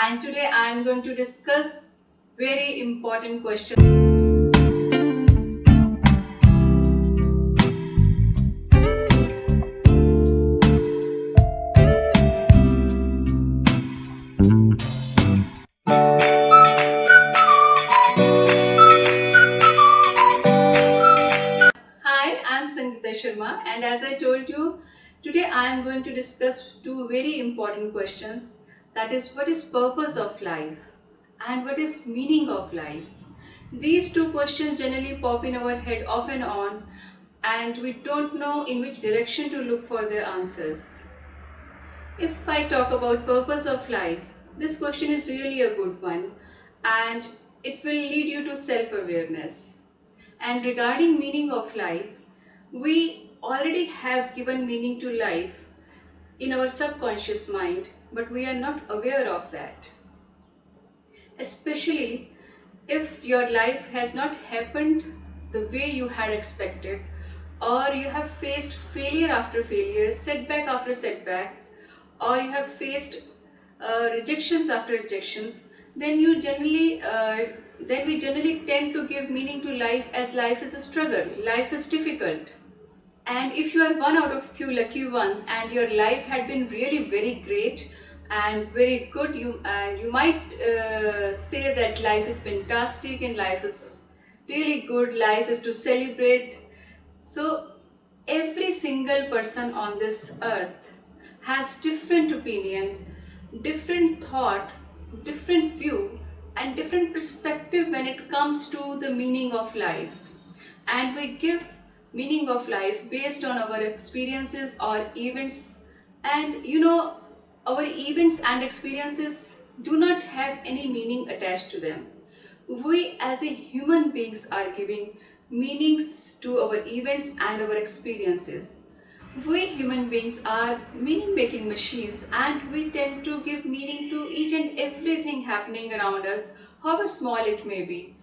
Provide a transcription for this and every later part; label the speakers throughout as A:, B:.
A: and today I am going to discuss very important question. Hi, I am Sangeeta Sharma, and as I told you, today I am going to discuss two very important questions. That is, what is purpose of life and what is meaning of life? These two questions generally pop in our head off and on, and we don't know in which direction to look for their answers. If I talk about purpose of life, this question is really a good one, and it will lead you to self-awareness. And regarding meaning of life, we already have given meaning to life in our subconscious mind, but we are not aware of that. Especially if your life has not happened the way you had expected, or you have faced failure after failure, setback after setbacks, or you have faced rejections after rejections, then we generally tend to give meaning to life as life is a struggle, life is difficult. And if you are one out of few lucky ones and your life had been really very great and very good, you might say that life is fantastic and life is really good, life is to celebrate. So every single person on this earth has different opinion, different thought, different view, and different perspective when it comes to the meaning of life. And we give meaning of life based on our experiences or events. And our events and experiences do not have any meaning attached to them. We as a human beings are giving meanings to our events and our experiences. We human beings are meaning making machines, and we tend to give meaning to each and everything happening around us, however small it may be.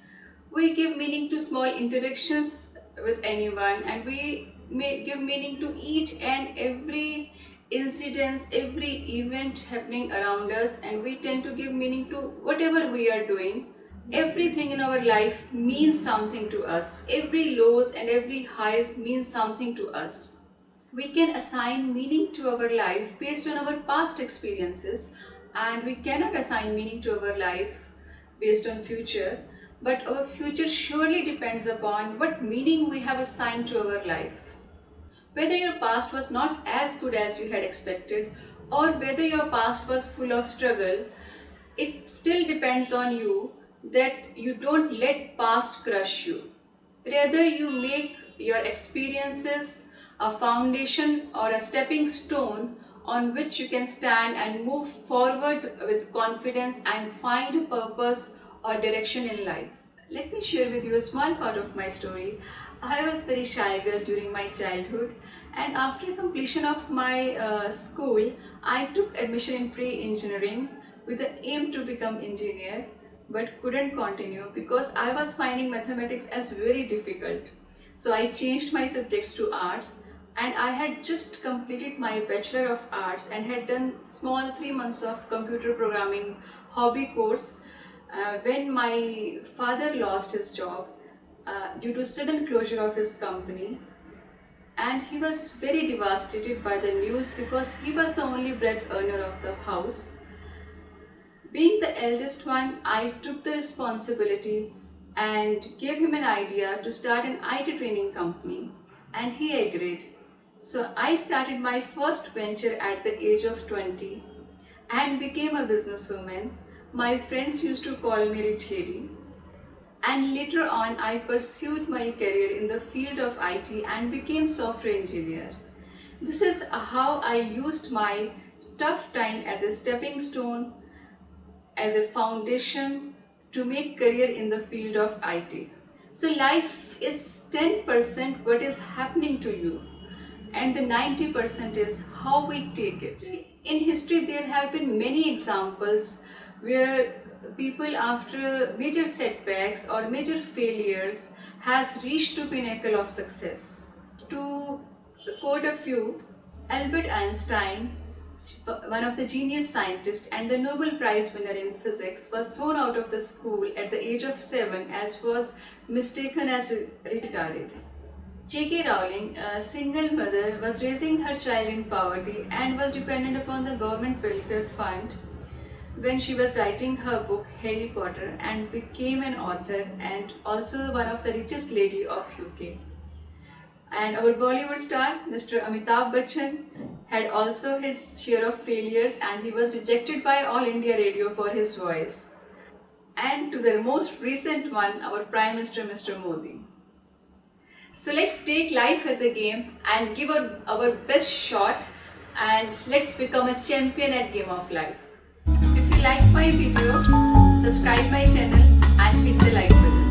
A: We give meaning to small interactions with anyone, and we may give meaning to each and every incidents, every event happening around us, and we tend to give meaning to whatever we are doing. Everything in our life means something to us. Every lows and every highs means something to us. We can assign meaning to our life based on our past experiences, and we cannot assign meaning to our life based on future, but our future surely depends upon what meaning we have assigned to our life. Whether your past was not as good as you had expected, or whether your past was full of struggle, it still depends on you that you don't let past crush you. Rather, you make your experiences a foundation or a stepping stone on which you can stand and move forward with confidence and find a purpose or direction in life. Let me share with you a small part of my story. I was very shy girl during my childhood, and after completion of my school, I took admission in pre-engineering with the aim to become engineer, but couldn't continue because I was finding mathematics as very difficult. So I changed my subjects to arts, and I had just completed my Bachelor of Arts and had done small 3 months of computer programming hobby course when my father lost his job due to sudden closure of his company, and he was very devastated by the news because he was the only bread earner of the house. Being the eldest one, I took the responsibility and gave him an idea to start an IT training company, and he agreed. So I started my first venture at the age of 20 and became a businesswoman. My friends used to call me Rich Lady. And later on, I pursued my career in the field of IT and became software engineer. This is how I used my tough time as a stepping stone, as a foundation to make career in the field of IT. So life is 10% what is happening to you, and the 90% is how we take it. In history, there have been many examples where people after major setbacks or major failures has reached to pinnacle of success. To quote a few, Albert Einstein one of the genius scientists and the Nobel Prize winner in physics, was thrown out of the school at the age of 7 as was mistaken as retarded. J.K. Rowling, a single mother, was raising her child in poverty and was dependent upon the government welfare fund when she was writing her book Harry Potter, and became an author and also one of the richest lady of UK. And our Bollywood star, Mr. Amitabh Bachchan, had also his share of failures, and he was rejected by All India Radio for his voice. And to the most recent one, our Prime Minister, Mr. Modi. So let's take life as a game and give our best shot, and let's become a champion at Game of Life. If you like my video, subscribe my channel and hit the like button.